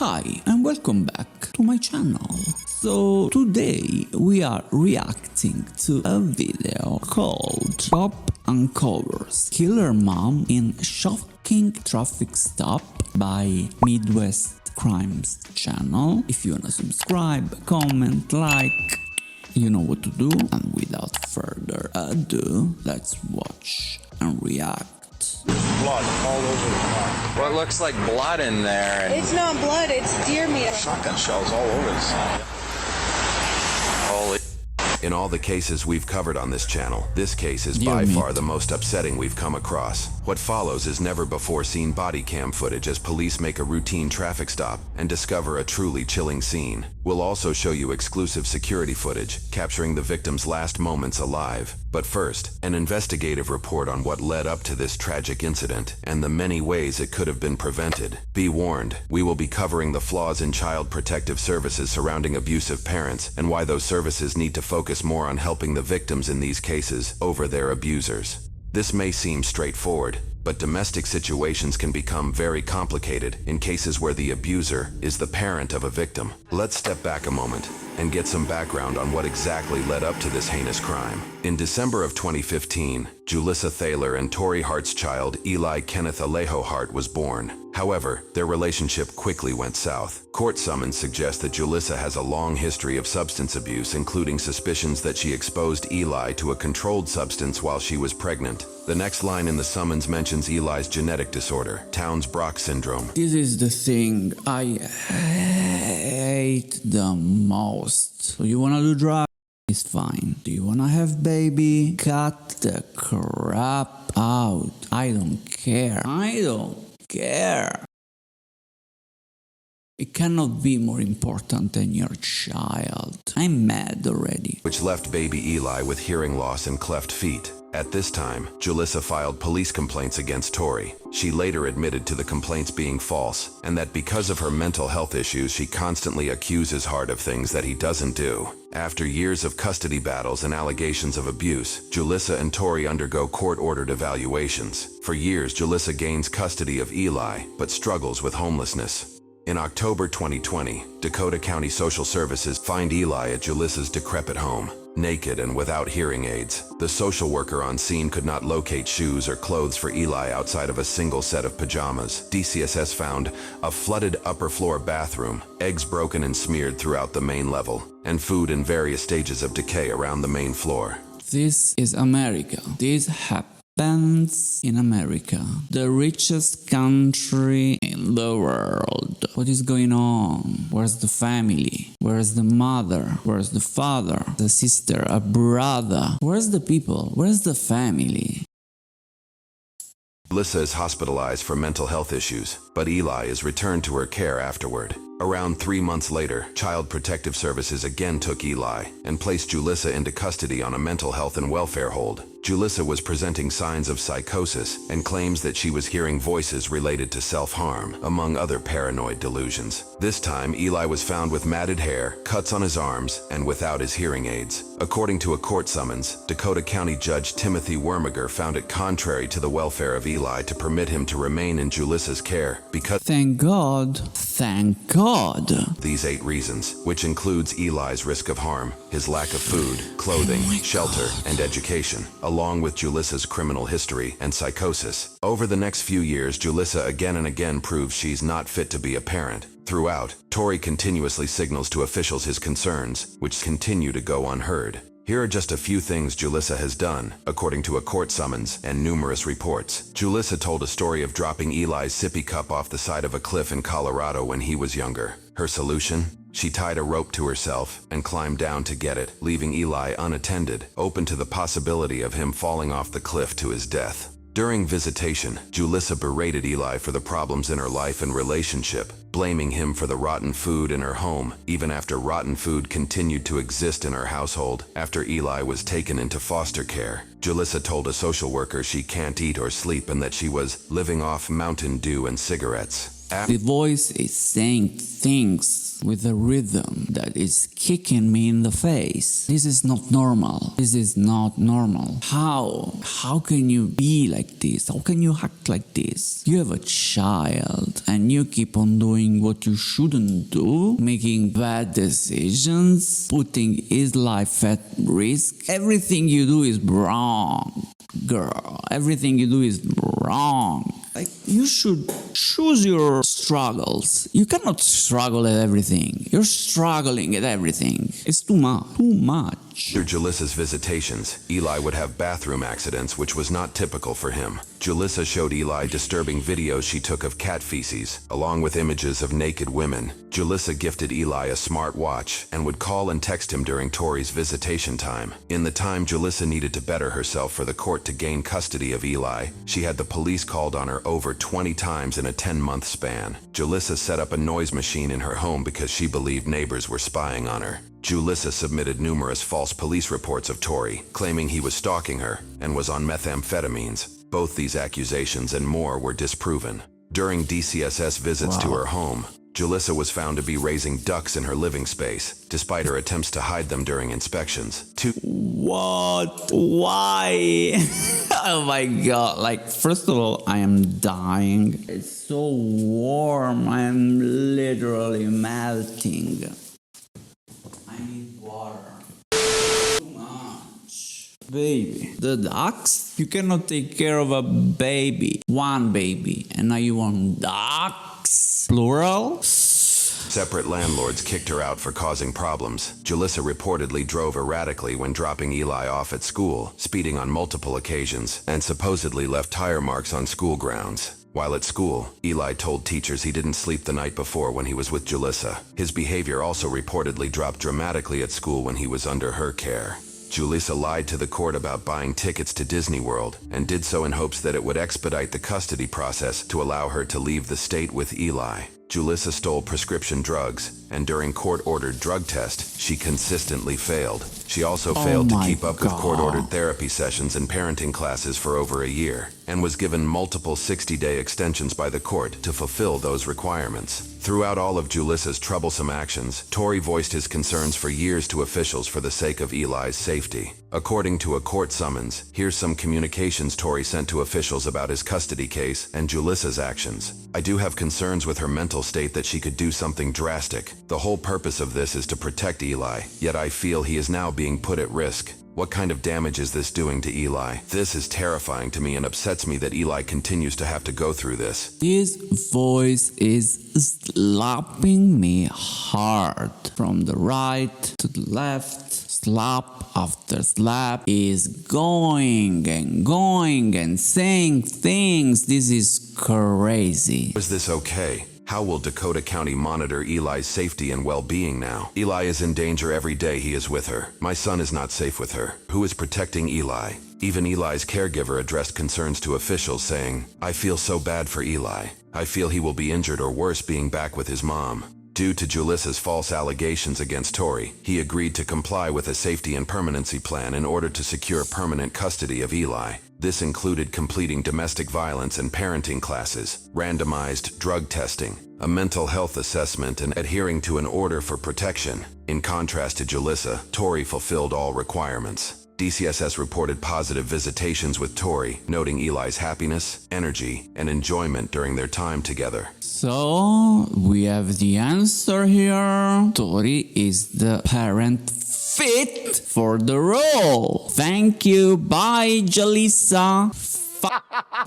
Hi and welcome back to my channel. So today we are reacting to a video called Pop Uncovers Killer Mom in Shocking Traffic Stop by Midwest Crimes channel. If you wanna subscribe, comment, like, you know what to do. And without further ado, let's watch and react. Blood all over the car. What looks like blood in there. It's not blood, it's deer meat. Shotgun shells all over the side. Holy. In all the cases we've covered on this channel, this case is Dear by me. far the most upsetting we've come across. What follows is never before seen body cam footage as police make a routine traffic stop and discover a truly chilling scene. We'll also show you exclusive security footage capturing the victim's last moments alive. But first, an investigative report on what led up to this tragic incident and the many ways it could have been prevented. Be warned, we will be covering the flaws in child protective services surrounding abusive parents and why those services need to focus more on helping the victims in these cases over their abusers. This may seem straightforward, but domestic situations can become very complicated in cases where the abuser is the parent of a victim. Let's step back a moment and get some background on what exactly led up to this heinous crime. In December of 2015, Julissa Thaler and Tori Hart's child, Eli Kenneth Alejo Hart, was born. However, their relationship quickly went south. Court summons suggest that Julissa has a long history of substance abuse, including suspicions that she exposed Eli to a controlled substance while she was pregnant. The next line in the summons mentions Eli's genetic disorder, Townes-Brock syndrome. This is the thing I hate the most. So you wanna do drugs? It's fine. Do you wanna have baby? Cut the crap out. I don't care. I don't care. It cannot be more important than your child. I'm mad already. Which left baby Eli with hearing loss and cleft feet. At this time, Julissa filed police complaints against Tori. She later admitted to the complaints being false, and that because of her mental health issues, she constantly accuses Hart of things that he doesn't do. After years of custody battles and allegations of abuse, Julissa and Tori undergo court-ordered evaluations. For years, Julissa gains custody of Eli, but struggles with homelessness. In October 2020, Dakota County Social Services find Eli at Julissa's decrepit home. Naked and without hearing aids, the social worker on scene could not locate shoes or clothes for Eli outside of a single set of pajamas. DCSS found a flooded upper floor bathroom, eggs broken and smeared throughout the main level, and food in various stages of decay around the main floor. This is America. This happens in America, the richest country in the world. What is going on? Where's the family? Where's the mother? Where's the father? The sister? A brother? Where's the people? Where's the family? Julissa is hospitalized for mental health issues, but Eli is returned to her care afterward. Around 3 months later, Child Protective Services again took Eli and placed Julissa into custody on a mental health and welfare hold. Julissa was presenting signs of psychosis and claims that she was hearing voices related to self-harm, among other paranoid delusions. This time, Eli was found with matted hair, cuts on his arms, and without his hearing aids. According to a court summons, Dakota County Judge Timothy Wormiger found it contrary to the welfare of Eli to permit him to remain in Julissa's care because Thank God. Thank God. these 8 reasons, which includes Eli's risk of harm, his lack of food, clothing, shelter, and education, along with Julissa's criminal history and psychosis. Over the next few years, Julissa again and again proves she's not fit to be a parent. Throughout, Tori continuously signals to officials his concerns, which continue to go unheard. Here are just a few things Julissa has done, according to a court summons and numerous reports. Julissa told a story of dropping Eli's sippy cup off the side of a cliff in Colorado when he was younger. Her solution? She tied a rope to herself and climbed down to get it, leaving Eli unattended, open to the possibility of him falling off the cliff to his death. During visitation, Julissa berated Eli for the problems in her life and relationship, blaming him for the rotten food in her home, even after rotten food continued to exist in her household after Eli was taken into foster care. Julissa told a social worker she can't eat or sleep and that she was living off Mountain Dew and cigarettes. The voice is saying things with a rhythm that is kicking me in the face. This is not normal. This is not normal. How can you be like this? How can you act like this? You have a child and you keep on doing what you shouldn't do, making bad decisions, putting his life at risk. Everything you do is wrong, girl. Everything you do is wrong. Like, you should choose your struggles. You cannot struggle at everything. You're struggling at everything. It's too much. Too much. After Julissa's visitations, Eli would have bathroom accidents, which was not typical for him. Julissa showed Eli disturbing videos she took of cat feces, along with images of naked women. Julissa gifted Eli a smart watch and would call and text him during Tori's visitation time. In the time Julissa needed to better herself for the court to gain custody of Eli, she had the police called on her over 20 times in a 10-month span. Julissa set up a noise machine in her home because she believed neighbors were spying on her. Julissa submitted numerous false police reports of Tori, claiming he was stalking her and was on methamphetamines. Both these accusations and more were disproven. During DCSS visits to her home, Julissa was found to be raising ducks in her living space, despite her attempts to hide them during inspections. What? Why? Oh my god. Like, first of all, I am dying. It's so warm. I am literally melting. I need water. Too much. Baby. The ducks? You cannot take care of a baby. One baby. And now you want ducks? Plural? Separate landlords kicked her out for causing problems. Julissa reportedly drove erratically when dropping Eli off at school, speeding on multiple occasions, and supposedly left tire marks on school grounds. While at school, Eli told teachers he didn't sleep the night before when he was with Julissa. His behavior also reportedly dropped dramatically at school when he was under her care. Julissa lied to the court about buying tickets to Disney World and did so in hopes that it would expedite the custody process to allow her to leave the state with Eli. Julissa stole prescription drugs, and during court-ordered drug tests, she consistently failed. She also failed to keep up with court-ordered therapy sessions and parenting classes for over a year, and was given multiple 60-day extensions by the court to fulfill those requirements. Throughout all of Julissa's troublesome actions, Tori voiced his concerns for years to officials for the sake of Eli's safety. According to a court summons, here's some communications Tori sent to officials about his custody case and Julissa's actions. I do have concerns with her mental state that she could do something drastic. The whole purpose of this is to protect Eli, yet I feel he is now being put at risk. What kind of damage is this doing to Eli? This is terrifying to me and upsets me that Eli continues to have to go through this. His voice is slapping me hard. From the right to the left, slap after slap is going and saying things. This is crazy. Is this okay? How will Dakota County monitor Eli's safety and well-being now? Eli is in danger every day he is with her. My son is not safe with her. Who is protecting Eli? Even Eli's caregiver addressed concerns to officials saying, I feel so bad for Eli. I feel he will be injured or worse being back with his mom. Due to Julissa's false allegations against Tori, he agreed to comply with a safety and permanency plan in order to secure permanent custody of Eli. This included completing domestic violence and parenting classes, randomized drug testing, a mental health assessment, and adhering to an order for protection. In contrast to Julissa, Tori fulfilled all requirements. DCSS reported positive visitations with Tori, noting Eli's happiness, energy, and enjoyment during their time together. So, we have the answer here. Tori is the parent fit for the role. Thank you. Bye, Julissa.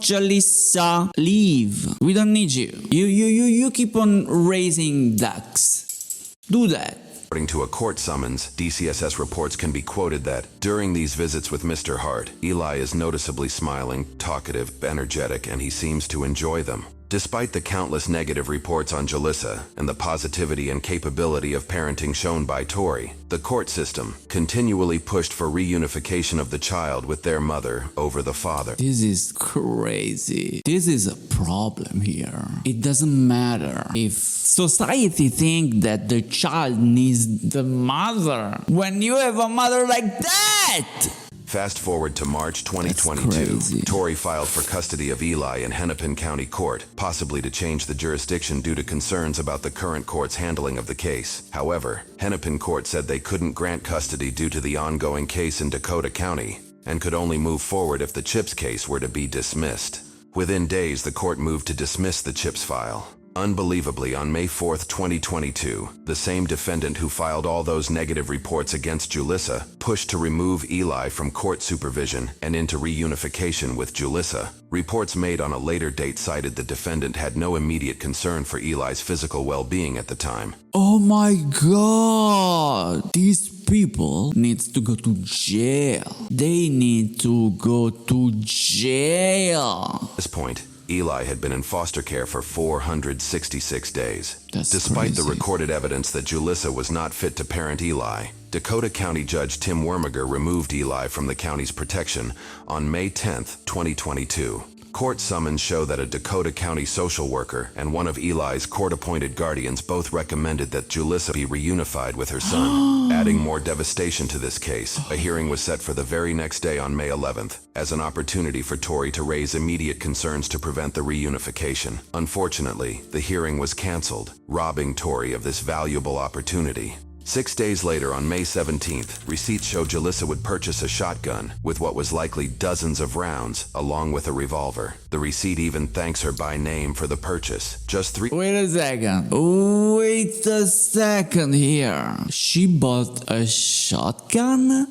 Julissa. Leave. We don't need you. You keep on raising ducks. Do that. According to a court summons, DCSS reports can be quoted that, during these visits with Mr. Hart, Eli is noticeably smiling, talkative, energetic, and he seems to enjoy them. Despite the countless negative reports on Julissa and the positivity and capability of parenting shown by Tori, the court system continually pushed for reunification of the child with their mother over the father. This is crazy. This is a problem here. It doesn't matter if society thinks that the child needs the mother. When you have a mother like that, Fast forward to March That's 2022. crazy. Tory filed for custody of Eli in Hennepin County Court, possibly to change the jurisdiction due to concerns about the current court's handling of the case. However, Hennepin Court said they couldn't grant custody due to the ongoing case in Dakota County and could only move forward if the Chips case were to be dismissed. Within days, the court moved to dismiss the Chips file. Unbelievably, on May 4, 2022, the same defendant who filed all those negative reports against Julissa pushed to remove Eli from court supervision and into reunification with Julissa. Reports made on a later date cited the defendant had no immediate concern for Eli's physical well-being at the time. Oh my god! These people need to go to jail. They need to go to jail. At this point, Eli had been in foster care for 466 days. That's Despite the crazy. recorded evidence that Julissa was not fit to parent Eli, Dakota County Judge Tim Wormiger removed Eli from the county's protection on May 10, 2022. Court summons show that a Dakota County social worker and one of Eli's court-appointed guardians both recommended that Julissa be reunified with her son. Adding more devastation to this case, a hearing was set for the very next day on May 11th, as an opportunity for Tory to raise immediate concerns to prevent the reunification. Unfortunately, the hearing was canceled, robbing Tory of this valuable opportunity. 6 days later, on May 17th, receipts show Julissa would purchase a shotgun with what was likely dozens of rounds, along with a revolver. The receipt even thanks her by name for the purchase. Just 3 Wait a second. Wait a second here. She bought a shotgun?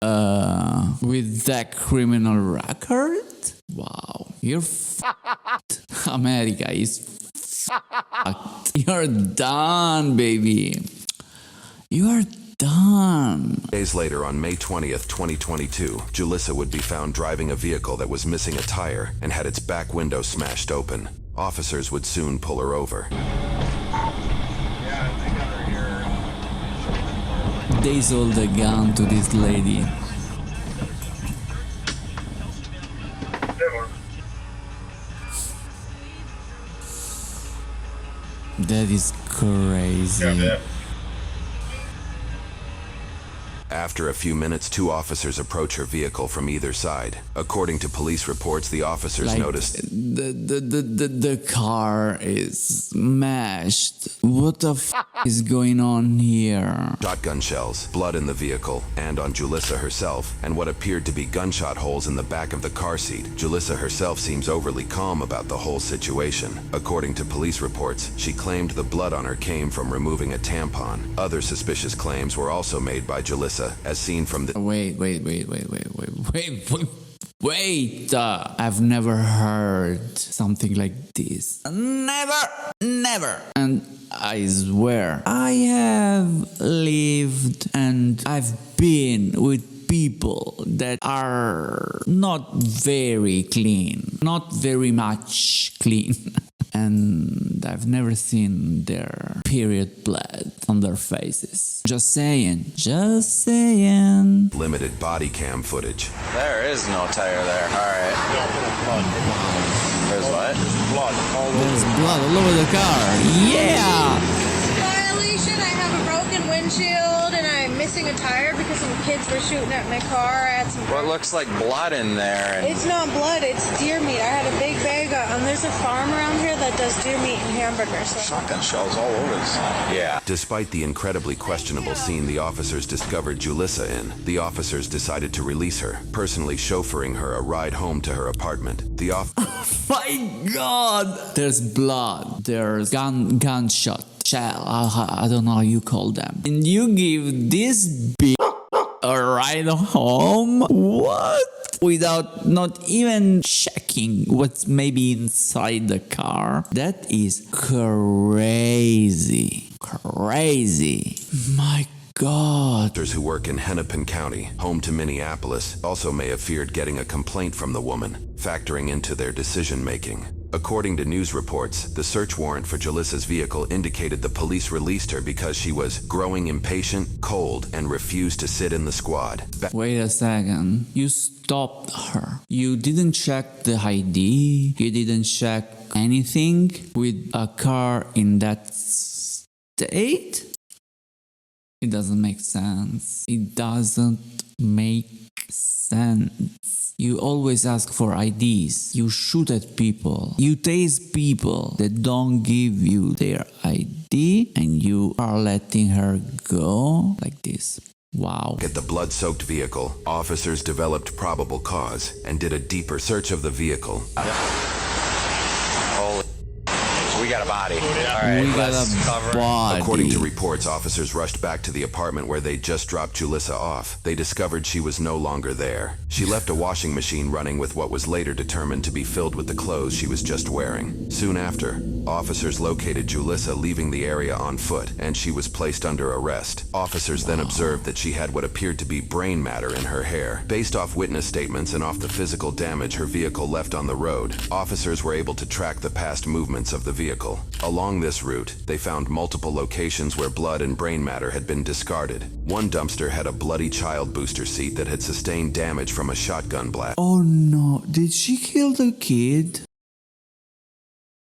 With that criminal record? Wow. You're fucked. America is fucked. You're done, baby. You are done. days later, on May 20th, 2022, Julissa would be found driving a vehicle that was missing a tire and had its back window smashed open. Officers would soon pull her over. They sold a gun to this lady. That is crazy. After a few minutes, 2 officers approach her vehicle from either side. According to police reports, the officers noticed the car is smashed. What the is going on here? shotgun shells, blood in the vehicle, and on Julissa herself, and what appeared to be gunshot holes in the back of the car seat. Julissa herself seems overly calm about the whole situation. According to police reports, she claimed the blood on her came from removing a tampon. Other suspicious claims were also made by Julissa, as seen from the Wait. I've never heard something like this. Never. And I swear, I have lived and I've been with people that are not very clean, not very much clean. And I've never seen their period blood on their faces. Just saying. limited body cam footage. There is no tire there. All right. There's what? Blood all over. There's blood all over the car. Yeah! Violation. I have a broken windshield and I'm missing a tire because some kids were shooting at my car. I had some. What looks like blood in there? And It's not blood. It's deer meat. I had a big bag of. There's a farm around here that does deer meat and hamburgers. So. Shotgun shells all over this. yeah. Despite the incredibly questionable scene the officers discovered Julissa in, the officers decided to release her, personally chauffeuring her a ride home to her apartment. The My God! There's blood. There's gunshot. Shell. I don't know how you call them. And you give this bitch a ride home? What? Without not even checking what's maybe inside the car? That is crazy. My God. officers who work in Hennepin County, home to Minneapolis, also may have feared getting a complaint from the woman, factoring into their decision-making. According to news reports, the search warrant for Julissa's vehicle indicated the police released her because she was growing impatient, cold, and refused to sit in the squad. Wait a second. You stopped her. You didn't check the ID. You didn't check anything with a car in that state? It doesn't make sense. It doesn't make sense. You always ask for IDs. You shoot at people. You tase people that don't give you their ID, and you are letting her go like this. Wow. At the blood-soaked vehicle, officers developed probable cause and did a deeper search of the vehicle. Holy. We got a body. All right, We got let's a cover. body. According to reports, officers rushed back to the apartment where they just dropped Julissa off. They discovered she was no longer there. She left a washing machine running with what was later determined to be filled with the clothes she was just wearing. Soon after, officers located Julissa leaving the area on foot, and she was placed under arrest. Officers then observed that she had what appeared to be brain matter in her hair. Based off witness statements and off the physical damage her vehicle left on the road, officers were able to track the past movements of the vehicle. Along this route, they found multiple locations where blood and brain matter had been discarded. One dumpster had a bloody child booster seat that had sustained damage from a shotgun blast. Oh no, did she kill the kid?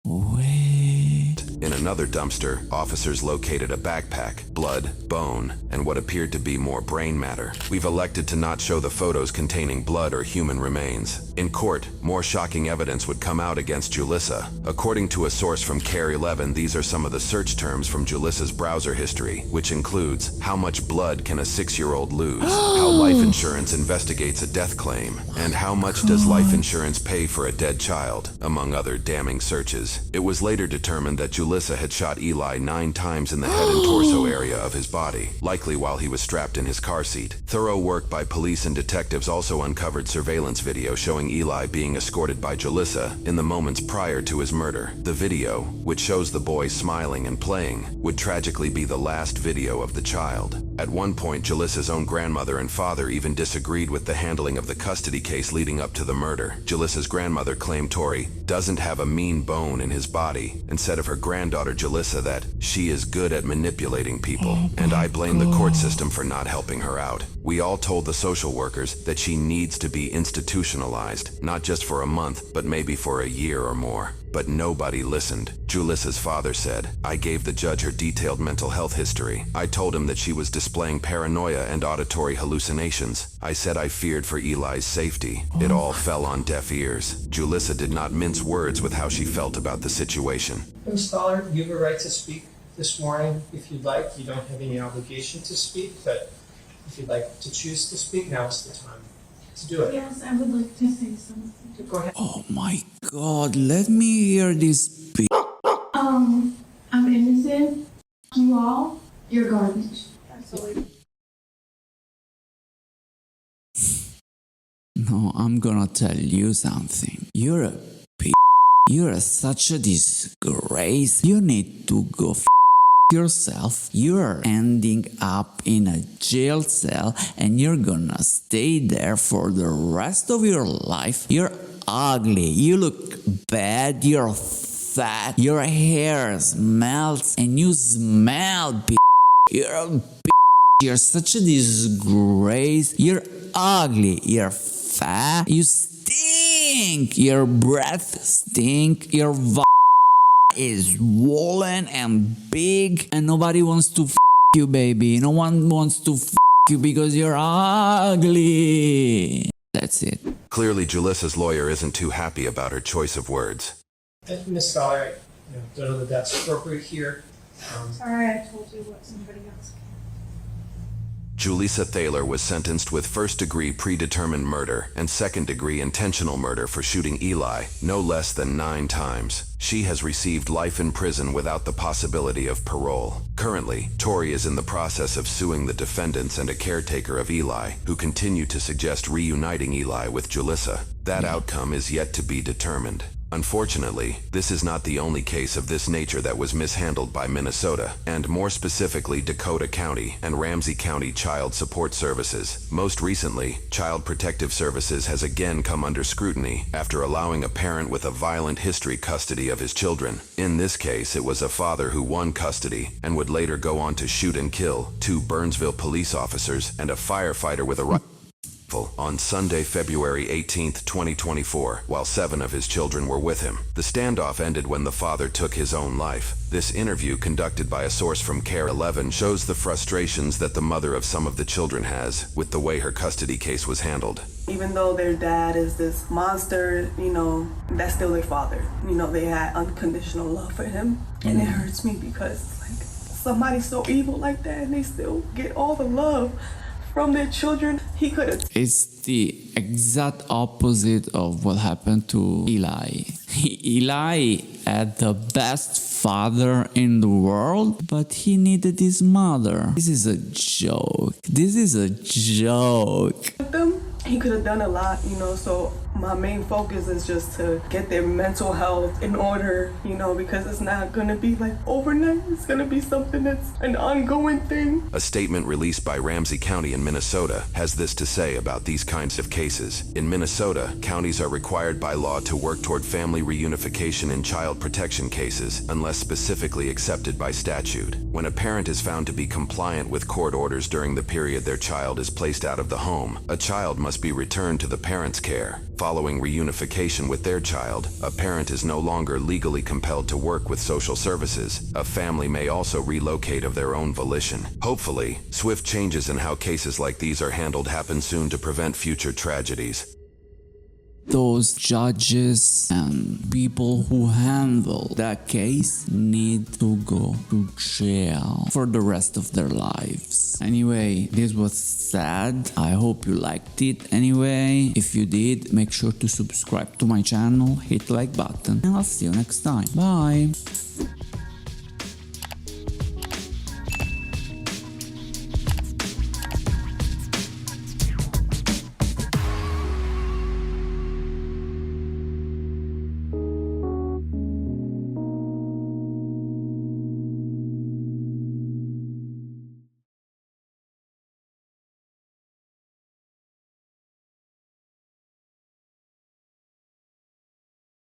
Wait. In another dumpster, officers located a backpack, blood, bone, and what appeared to be more brain matter. We've elected to not show the photos containing blood or human remains. In court, more shocking evidence would come out against Julissa. According to a source from CARE 11, these are some of the search terms from Julissa's browser history, which includes how much blood can a 6-year-old lose, how life insurance investigates a death claim, and how much does life insurance pay for a dead child, among other damning searches. It was later determined that Julissa had shot Eli 9 times in the head and torso area of his body, likely while he was strapped in his car seat. Thorough work by police and detectives also uncovered surveillance video showing Eli being escorted by Julissa in the moments prior to his murder. The video, which shows the boy smiling and playing, would tragically be the last video of the child. At one point, Julissa's own grandmother and father even disagreed with the handling of the custody case leading up to the murder. Julissa's grandmother claimed Tori doesn't have a mean bone in his body, and said of her granddaughter Julissa that she is good at manipulating people, and I blame the court system for not helping her out. We all told the social workers that she needs to be institutionalized, not just for a month, but maybe for a year or more. But nobody listened. Julissa's father said, I gave the judge her detailed mental health history. I told him that she was displaying paranoia and auditory hallucinations. I said I feared for Eli's safety. It all fell on deaf ears. Julissa did not mince words with how she felt about the situation. Ms. Stoller, you have a right to speak this morning if you'd like. You don't have any obligation to speak, but if you'd like to choose to speak, now is the time to do it. Yes, I would like to say something. Go ahead. Oh my god, let me hear this I'm innocent. You all, you're garbage. Absolutely. No, I'm gonna tell you something. You're a You're such a disgrace. You need to go yourself. You're ending up in a jail cell and you're gonna stay there for the rest of your life. You're ugly. You look bad. You're fat. Your hair smells and you smell. You're a You're such a disgrace. You're ugly. You're fat. You stink. Your breath stink. Your is swollen and big, and nobody wants to you, baby. No one wants to you because you're ugly. That's it. Clearly, Julissa's lawyer isn't too happy about her choice of words. Ms. Stoller, I don't know that that's appropriate here. Sorry, I told you what somebody else. Julissa Thaler was sentenced with first-degree predetermined murder and second-degree intentional murder for shooting Eli no less than 9 times. She has received life in prison without the possibility of parole. Currently, Tori is in the process of suing the defendants and a caretaker of Eli, who continue to suggest reuniting Eli with Julissa. That outcome is yet to be determined. Unfortunately, this is not the only case of this nature that was mishandled by Minnesota, and more specifically Dakota County and Ramsey County Child Support Services. Most recently, Child Protective Services has again come under scrutiny after allowing a parent with a violent history custody of his children. In this case, it was a father who won custody and would later go on to shoot and kill 2 Burnsville police officers and a firefighter with a on Sunday, February 18, 2024, while 7 of his children were with him. The standoff ended when the father took his own life. This interview, conducted by a source from Care 11, shows the frustrations that the mother of some of the children has with the way her custody case was handled. Even though their dad is this monster, that's still their father. They had unconditional love for him. And it hurts me because somebody so evil like that and they still get all the love from their children. He could have. It's the exact opposite of what happened to Eli. Eli had the best father in the world, but he needed his mother. This is a joke. This is a joke. With them, he could have done a lot, so my main focus is just to get their mental health in order, because it's not gonna be overnight. It's gonna be something that's an ongoing thing. A statement released by Ramsey County in Minnesota has this to say about these kinds of cases. In Minnesota, counties are required by law to work toward family reunification in child protection cases unless specifically accepted by statute. When a parent is found to be compliant with court orders during the period their child is placed out of the home, a child must be returned to the parent's care. Following reunification with their child, a parent is no longer legally compelled to work with social services. A family may also relocate of their own volition. Hopefully, swift changes in how cases like these are handled happen soon to prevent future tragedies. Those judges and people who handle that case need to go to jail for the rest of their lives. Anyway, this was sad. I hope you liked it. Anyway, if you did, make sure to subscribe to my channel, hit the like button, and I'll see you next time. Bye!